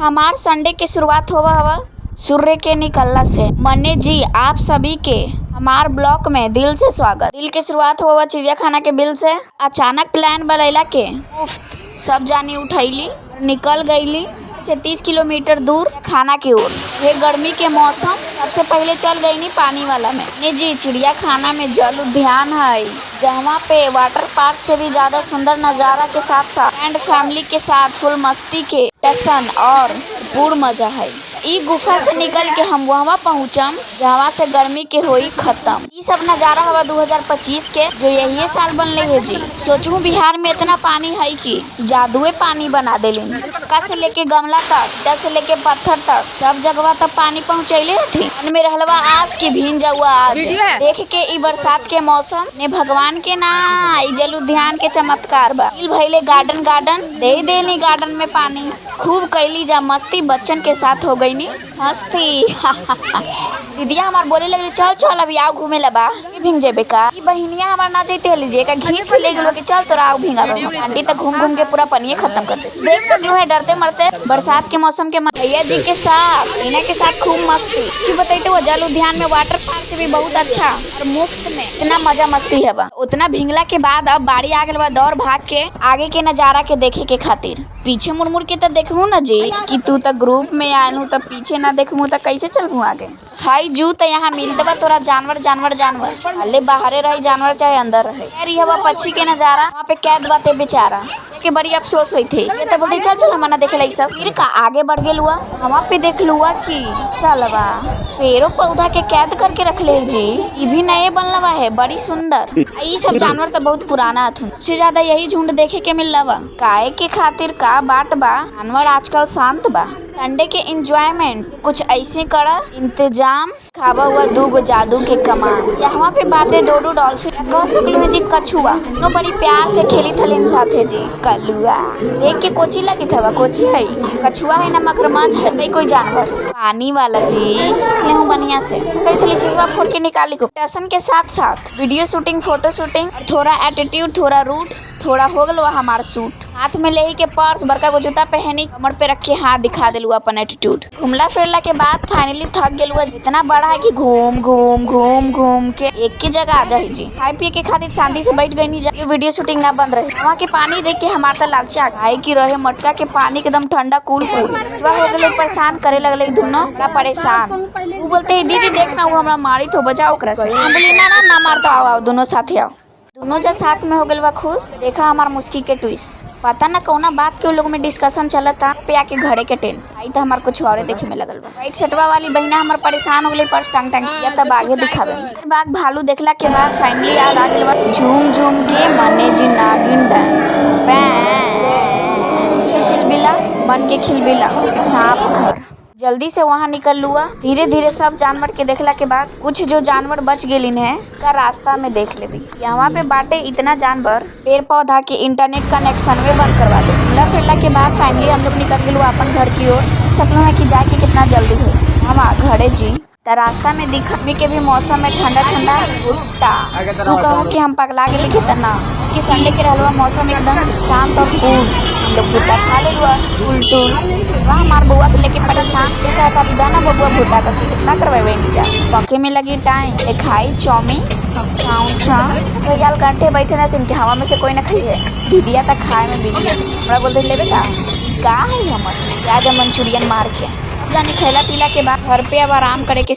हमार संडे की शुरुआत होवा हवा सूर्य के निकलला से। मन्ने जी आप सभी के हमार ब्लॉक में दिल से स्वागत। दिल की शुरुआत हुआ चिड़िया खाना के बिल से। अचानक प्लान बनैला के मुफ्त सब जानी उठैली निकल गईली से 30 किलोमीटर दूर खाना की ओर। ये गर्मी के मौसम सबसे पहले चल गई नी पानी वाला में। ने जी चिड़िया खाना में जल उद्यान है जहाँ पे वाटर पार्क से भी ज्यादा सुंदर नजारा के साथ साथ एंड फैमिली के साथ फुल मस्ती के टसन और पूर्ण मजा है। ई गुफा से निकल के हम वहाँ पहुँचम जहाँ से गर्मी के होई खत्म। ये सब नजारा हवा 2025 के जो यही साल बनले है जी। सोचू बिहार में इतना पानी है कि जादुए पानी बना देलिन। का से लेके गमला तक से लेके पत्थर तक सब जगह तक पानी पहुँचैले थी। मन में रहलवा आज की भीन जाऊआ आज देख के ई बरसात के मौसम ने भगवान के ना ई जल उद्यान के चमत्कार बा। भैले गार्डन दे देली गार्डन में पानी खूब कैली जा मस्ती बच्चन के साथ हो गई नी मस्ती। दीदिया हमार बोले लगे चल चल अभी आओ घूमे लबा भींग जेबे का। ई बहिनिया हमार ना चाहते लीजिए का घींच के ले गेलो कि चल तोरा आओ भींगा आंटी तक घूम घूम के पूरा पनिये खत्म कर दे। देख सकलो है डरते मरते बरसात के मौसम के भैया जी के साथ इन्हें के साथ खूब मस्ती। अच्छी बताइए तो जल उद्यान में वाटर पार्क से भी बहुत अच्छा और मुफ्त में इतना मजा मस्ती है बा। उतना भींगला के बाद अब बाड़ी आ गल बा दौड़ भाग के आगे के नजारा के देखे के खातिर। पीछे मुड़ मुड़ के तो देखू न जी कि तू तो ग्रुप में आयल हूँ तो पीछे ना देखू तो कैसे चलू आगे। हाई जू तो यहाँ मिलते बा तोरा जानवर अल्ले बाहरे रही जानवर चाहे अंदर रहे। यार हवा पक्षी के नजारा वहाँ पे कैद बाते बेचारा के बड़ी अफसोस हुई थी। ये तो बोलते चल चल हमारा देखे ला सब फिर का आगे बढ़ गए हुआ वहाँ पे देख लुआ कि सालवा पेड़ों पौधा के कैद करके रख ले जी। ये भी नए बनलवा है बड़ी सुंदर। ये सब जानवर तो बहुत पुराना थुन सबसे ज्यादा यही झुंड देखे के मिल रहा काय के खातिर का बाट बा। जानवर आजकल शांत बा। संडे के एंजॉयमेंट कुछ ऐसे करा इंतजाम खावा हुआ दूगो जादू के कमान। यहाँ पे बातें डोडो डॉल्फिन कह सकलो है जी कछुआ नो बड़ी प्यार से खेली थलिन साथे जी। कलुआ देख के कोची लगी था कोची है कछुआ है ना मगरमच्छ है नहीं कोई जानवर पानी वाला जी हूँ बढ़िया से कई थली सिसवा फोड़ के निकाली को टसन के साथ साथ वीडियो शूटिंग फोटो शूटिंग थोड़ा एटीट्यूड थोड़ा रूट थोड़ा हो गल हमार सूट हाथ में ले के पर्स बड़का को जूता पहनी कमर पे रख के हाथ दिखा दिलू अपन एटीट्यूड। घुमला फिरला के बाद फाइनली थक गेलुआ इतना बड़ा है कि घूम घूम घूम घूम के एक की जगह आ जाए जी। खाए पिए के खातिर शांति से बैठ गई नहीं जा वीडियो शूटिंग ना बंद रहे। वहाँ के पानी देख के हमार तो लालचा खाए की रहे मटका के पानी एकदम ठंडा कूल हो गए परेशान करे लगले दोनों बड़ा परेशान। वो बोलते है दीदी देखना वो हमारा मारी तो बचाओ ओकरा से। हम बोली ना मारता आओ दोनों साथ आओ। दोनों जब साथ में हो गए बा खुश देखा हमार मुस्की के ट्विस्ट पता ना कौना बात के लोग में डिस्कशन चलता पे आके घड़े के टेंस आई तो हमार कुछ और देखे में लगल बा। राइट सेटवा वाली बहना हमार परेशान हो गई पर्स टंग टंग किया तब आगे दिखावे बाघ भालू देखला के बाद फाइनली याद आ गइल बा झूम झूम के मने जी नागिन डांस से चिलबिला बन के खिलबिला सांप घर जल्दी से वहाँ निकल लुआ। धीरे धीरे सब जानवर के देखला के बाद कुछ जो जानवर बच गेलिन है का रास्ता में देख ले भी। यहाँ पे बाटे इतना जानवर पेड़ पौधा के इंटरनेट कनेक्शन में बंद करवा दे। घूमला फिरला के बाद फाइनली हम लोग निकल गए अपन घर की ओर। सकलो है कि जाके कितना जल्दी है हम घरे जी त रास्ता में दिखा के भी मौसम में ठंडा ठंडा भुट्टा तू कहो कि हम पगला गए कितना कि संडे के रहलवा मौसम एकदम शांत और कूल। हम लोग भुट्टा खा ले उल्टूल वहाँ हमार बुआ के लेके परेशान कहता दाना बबुआ भुट्टा का कितना करवाए इंतजार पके में लगी टाइम खाई चाउमीन यार घंटे बैठे ना तीन के हवा में से कोई ना खाई है। दीदिया तक खाए में बिजी है हमरा बोलते लेबे का है हमर याद है मंचूरियन मार के जानी खैला पीला के बाद घर पे अब आराम करे के